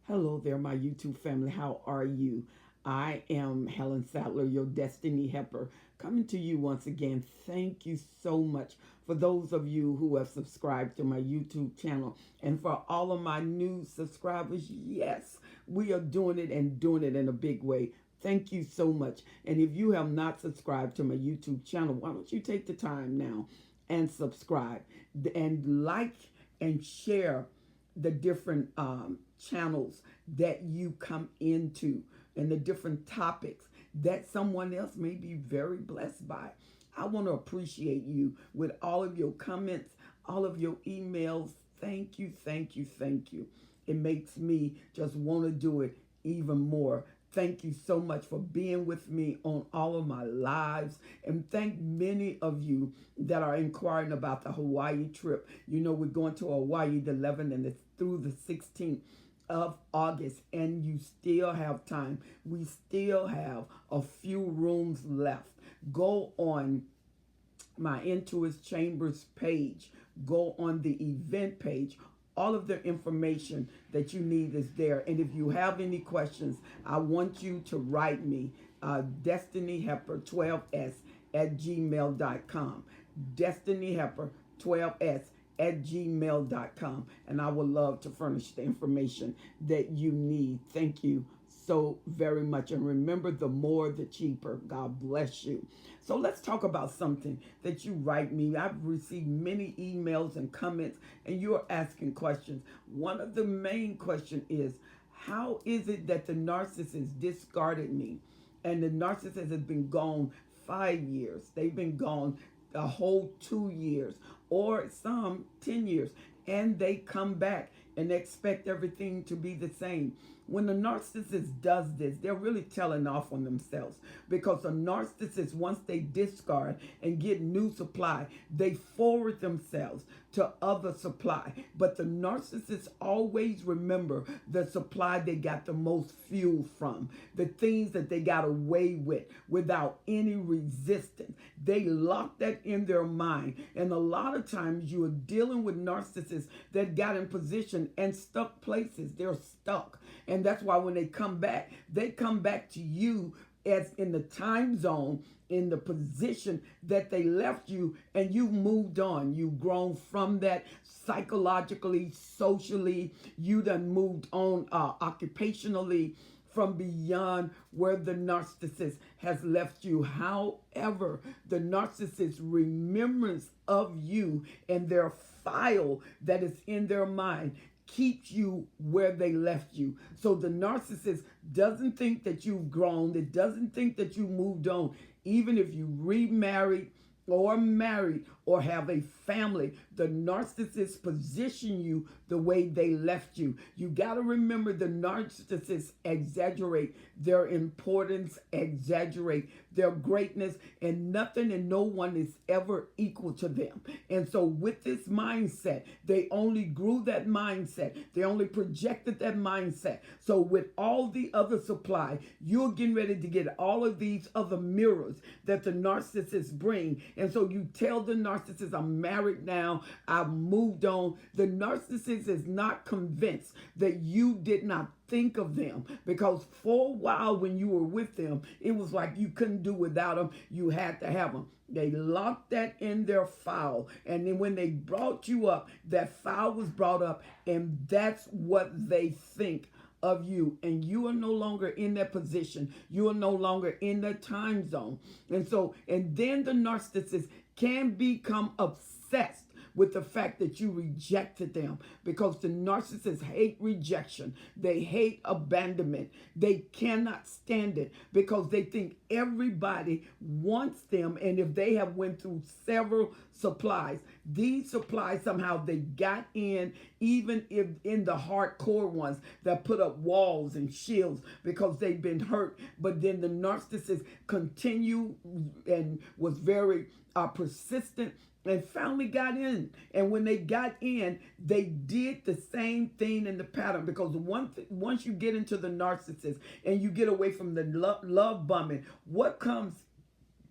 Hello there, my YouTube family. How are you? I am Helen Sattler, your Destiny Helper, coming to you once again. Thank you so much for those of you who have subscribed to my YouTube channel. And for all of my new subscribers, yes, we are doing it and doing it in a big way. Thank you so much. And if you have not subscribed to my YouTube channel, why don't you take the time now and subscribe and like and share the different channels that you come into and the different topics that someone else may be very blessed by. I want to appreciate you with all of your comments, all of your emails. Thank you, thank you, thank you. It makes me just want to do it even more. Thank you so much for being with me on all of my lives. And thank many of you that are inquiring about the Hawaii trip. You know, we're going to Hawaii the 11th and through the 16th of August, and you still have time. We still have a few rooms left. Go on my Into His Chambers page. Go on the event page. All of the information that you need is there. And if you have any questions, I want you to write me, destinyhelper12s at gmail.com. Destinyhelper12s at gmail.com. And I would love to furnish the information that you need. Thank you so very much. And remember, the more, the cheaper. God bless you. So let's talk about something that you write me. I've received many emails and comments, and you're asking questions. One of the main questions is, how is it that the narcissist discarded me? And the narcissist has been gone 5 years. They've been gone a whole 2 years, or some 10 years, and they come back and expect everything to be the same. When the narcissist does this, they're really telling off on themselves, because a narcissist, once they discard and get new supply, they forward themselves to other supply. But the narcissists always remember the supply they got the most fuel from, the things that they got away with without any resistance. They lock that in their mind. And a lot of times you are dealing with narcissists that got in position and stuck places. They're stuck. And that's why when they come back to you as in the time zone, in the position that they left you, and you've moved on. You've grown from that psychologically, socially. You done moved on occupationally from beyond where the narcissist has left you. However, the narcissist's remembrance of you and their file that is in their mind keeps you where they left you. So the narcissist doesn't think that you've grown. It doesn't think that you moved on. Even if you remarried or married or have a family, the narcissists position you the way they left you. You got to remember, the narcissists exaggerate their importance, exaggerate their greatness, and nothing and no one is ever equal to them. And so with this mindset, they only grew that mindset. They only projected that mindset. So with all the other supply, you're getting ready to get all of these other mirrors that the narcissists bring. And so you tell the narcissist, I'm married now, I've moved on. The narcissist is not convinced that you did not think of them, because for a while when you were with them, it was like you couldn't do without them. You had to have them. They locked that in their file. And then when they brought you up, that file was brought up, and that's what they think of you. And you are no longer in that position. You are no longer in that time zone. And then the narcissist can become obsessed with the fact that you rejected them, because the narcissists hate rejection. They hate abandonment. They cannot stand it because they think everybody wants them. And if they have went through several supplies, these supplies somehow they got in, even if in the hardcore ones that put up walls and shields because they've been hurt. But then the narcissist continue and was very persistent and finally got in. And when they got in, they did the same thing in the pattern, because once you get into the narcissist and you get away from the love bombing, what comes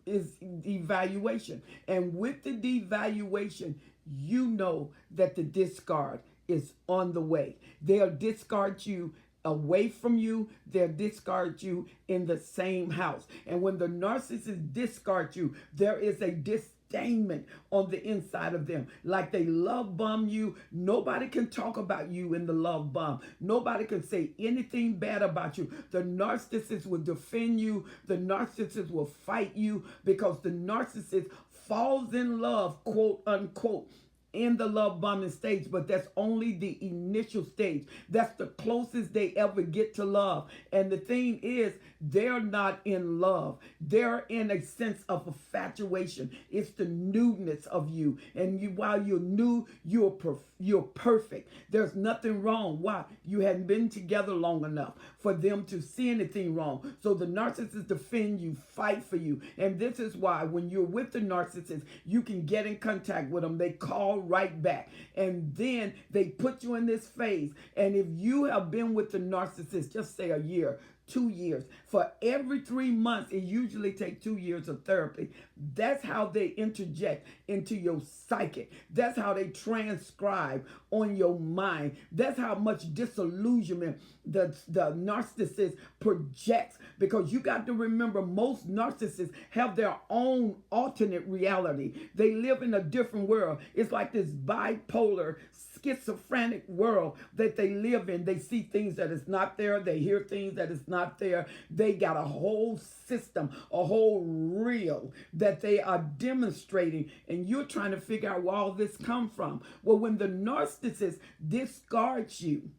is devaluation. And with the devaluation, you know that the discard is on the way. They'll discard you away from you, they'll discard you in the same house. And when the narcissist discards you, there is a disdainment on the inside of them. Like they love bomb you. Nobody can talk about you in the love bomb. Nobody can say anything bad about you. The narcissist will defend you. The narcissist will fight you because the narcissist falls in love, quote unquote, in the love bombing stage, but that's only the initial stage. That's the closest they ever get to love. And the thing is, they're not in love. They're in a sense of infatuation. It's the newness of you. And while you're new, you're perfect. There's nothing wrong. Why? You hadn't been together long enough for them to see anything wrong. So the narcissist defend you, fight for you. And this is why when you're with the narcissist, you can get in contact with them. They call right back. And then they put you in this phase. And if you have been with the narcissist, just say a year, 2 years, for every 3 months, it usually takes 2 years of therapy. That's how they interject into your psychic. That's how they transcribe on your mind. That's how much disillusionment the narcissist projects, because you got to remember, most narcissists have their own alternate reality. They live in a different world. It's like this bipolar, schizophrenic world that they live in. They see things that is not there. They hear things that is not there. They got a whole system, a whole reel that they are demonstrating, and you're trying to figure out where all this come from. Well, when the narcissist discards you,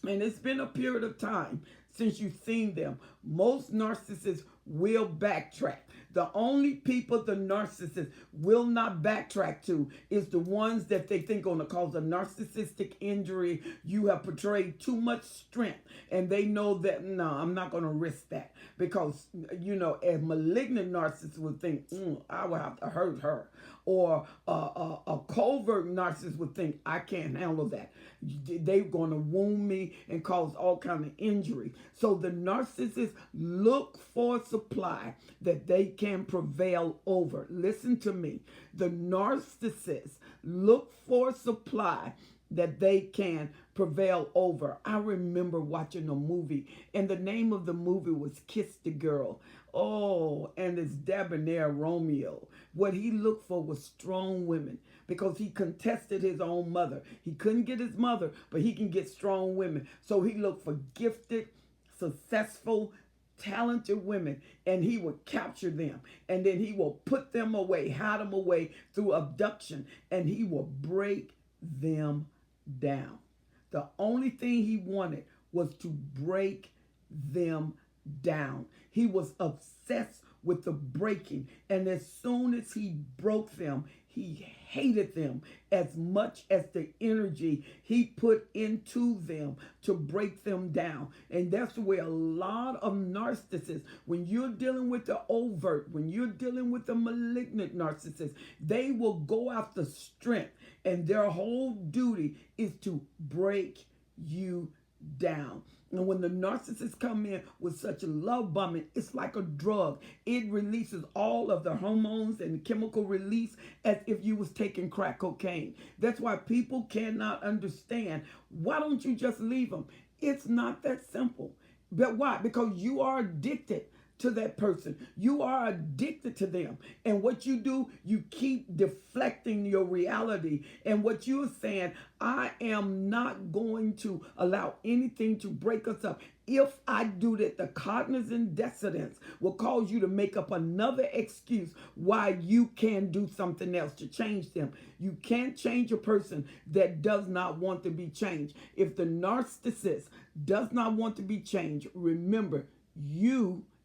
and it's been a period of time since you've seen them, most narcissists will backtrack. The only people the narcissist will not backtrack to is the ones that they think going to cause a narcissistic injury. You have portrayed too much strength, and they know that, no, I'm not going to risk that, because, you know, a malignant narcissist would think, I will have to hurt her. Or a covert narcissist would think, I can't handle that. They're going to wound me and cause all kind of injury. So the narcissists look for supply that they can prevail over. Listen to me. The narcissists look for supply that they can prevail over. I remember watching a movie, and the name of the movie was Kiss the Girl. Oh, and it's debonair Romeo. What he looked for was strong women, because he contested his own mother. He couldn't get his mother, but he can get strong women. So he looked for gifted, successful, talented women, and he would capture them, and then he will put them away, hide them away through abduction, and he will break them down. The only thing he wanted was to break them down. He was obsessed with the breaking, and as soon as he broke them, he hated them as much as the energy he put into them to break them down. And that's the way a lot of narcissists, when you're dealing with the overt, when you're dealing with the malignant narcissist, they will go after strength, and their whole duty is to break you down. And when the narcissists come in with such a love bombing, it's like a drug. It releases all of the hormones and chemical release as if you was taking crack cocaine. That's why people cannot understand. Why don't you just leave them? It's not that simple. But why? Because you are addicted to that person. You are addicted to them. And what you do, you keep deflecting your reality. And what you're saying, I am not going to allow anything to break us up. If I do that, the cognizant dissonance will cause you to make up another excuse why you can do something else to change them. You can't change a person that does not want to be changed. If the narcissist does not want to be changed, remember,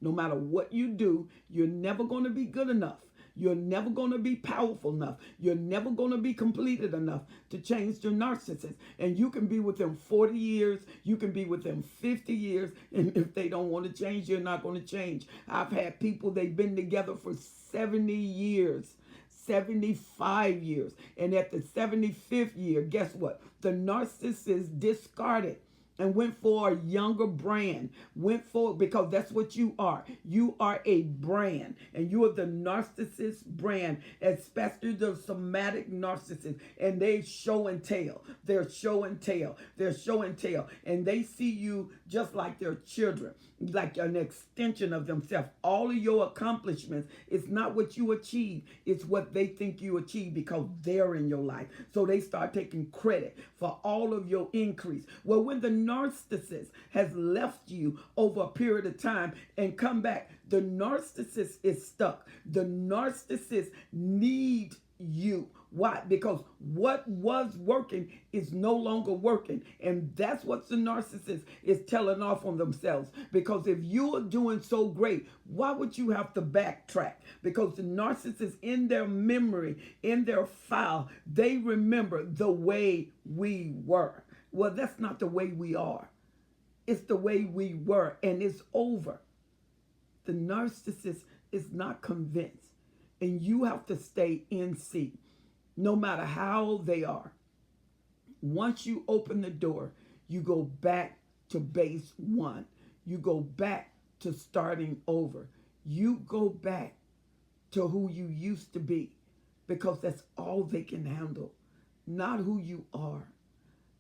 no matter what you do, you're never going to be good enough. You're never going to be powerful enough. You're never going to be completed enough to change the narcissist. And you can be with them 40 years. You can be with them 50 years. And if they don't want to change, you're not going to change. I've had people, they've been together for 70 years. 75 years. And at the 75th year, guess what? The narcissist discarded and went for a younger brand, went for, because that's what you are. You are a brand, and you are the narcissist brand, especially the somatic narcissist, and they show and tell. They're show and tell. They're show and tell, and they see you just like their children, like an extension of themselves. All of your accomplishments, it's not what you achieve, it's what they think you achieve because they're in your life. So they start taking credit for all of your increase. Well, when the narcissist has left you over a period of time and come back, the narcissist is stuck. The narcissist needs you. Why? Because what was working is no longer working. And that's what the narcissist is telling off on themselves. Because if you are doing so great, why would you have to backtrack? Because the narcissist, in their memory, in their file, they remember the way we were. Well, that's not the way we are. It's the way we were, and it's over. The narcissist is not convinced. And you have to stay in seat, no matter how they are. Once you open the door, you go back to base one. You go back to starting over. You go back to who you used to be, because that's all they can handle. Not who you are,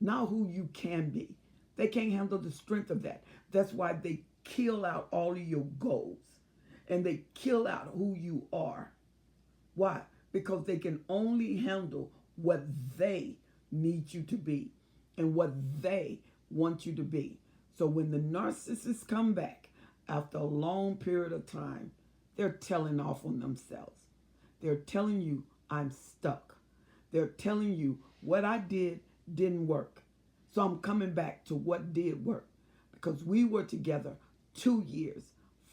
not who you can be. They can't handle the strength of that. That's why they kill out all of your goals, and they kill out who you are. Why? Because they can only handle what they need you to be and what they want you to be. So when the narcissists come back after a long period of time, they're telling off on themselves. They're telling you, I'm stuck. They're telling you, what I did didn't work. So I'm coming back to what did work. Because we were together 2 years,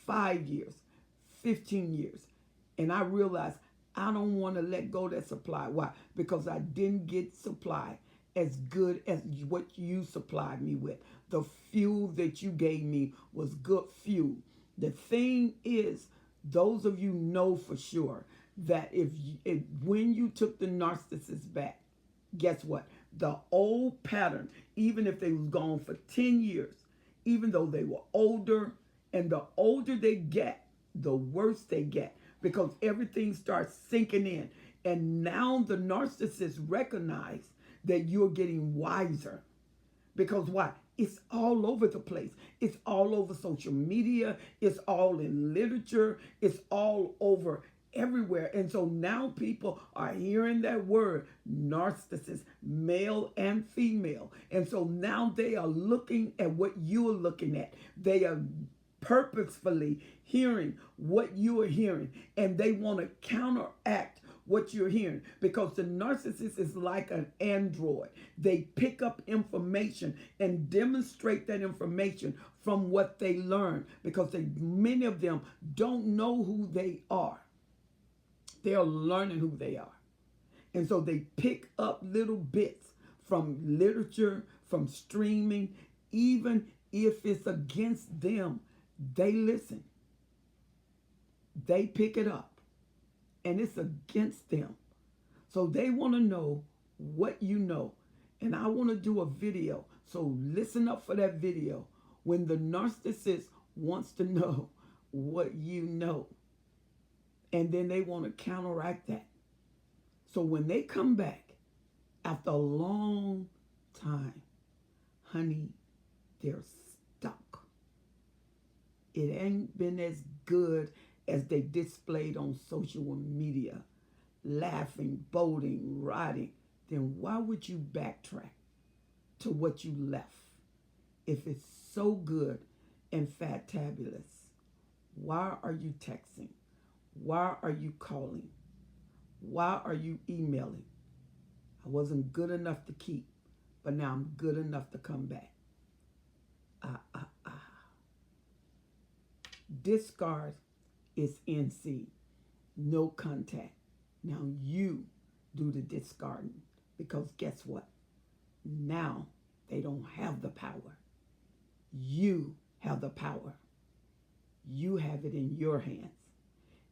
5 years, 15 years. And I realized I don't want to let go of that supply. Why? Because I didn't get supply as good as what you supplied me with. The fuel that you gave me was good fuel. The thing is, those of you know for sure that if when you took the narcissist back, guess what? The old pattern, even if they was gone for 10 years, even though they were older, and the older they get, the worse they get, because everything starts sinking in. And now the narcissists recognize that you're getting wiser. Because why? It's all over the place. It's all over social media. It's all in literature. It's all over everywhere. And so now people are hearing that word, narcissist, male and female. And so now they are looking at what you are looking at. They are purposefully hearing what you are hearing, and they want to counteract what you're hearing, because the narcissist is like an android. They pick up information and demonstrate that information from what they learn, because many of them don't know who they are. They are learning who they are. And so they pick up little bits from literature, from streaming, even if it's against them. They listen. They pick it up. And it's against them. So they want to know what you know. And I want to do a video. So listen up for that video. When the narcissist wants to know what you know. And then they want to counteract that. So when they come back after a long time, honey, they're stuck. It ain't been as good as they displayed on social media, laughing, boating, riding. Then why would you backtrack to what you left if it's so good and fantabulous? Why are you texting? Why are you calling? Why are you emailing? I wasn't good enough to keep, but now I'm good enough to come back. Discard is NC. No contact. Now you do the discarding, because guess what? Now they don't have the power. You have the power. You have it in your hands.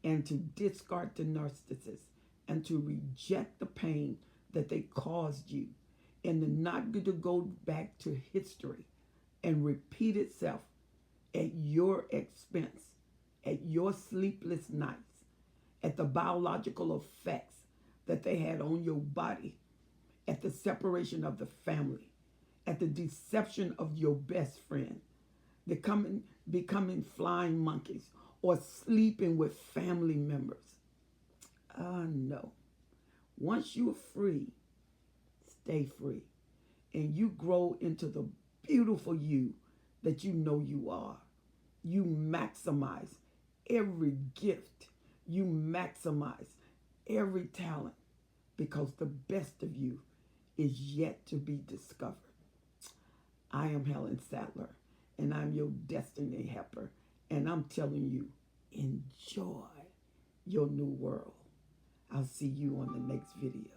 And to discard the narcissist and to reject the pain that they caused you, and to not to go back to history, and repeat itself at your expense, at your sleepless nights, at the biological effects that they had on your body, at the separation of the family, at the deception of your best friend, becoming flying monkeys, or sleeping with family members. No. Once you're free, stay free. And you grow into the beautiful you that you know you are. You maximize every gift. You maximize every talent because the best of you is yet to be discovered. I am Helen Sattler, and I'm your destiny helper. And I'm telling you, enjoy your new world. I'll see you on the next video.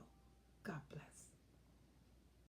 God bless.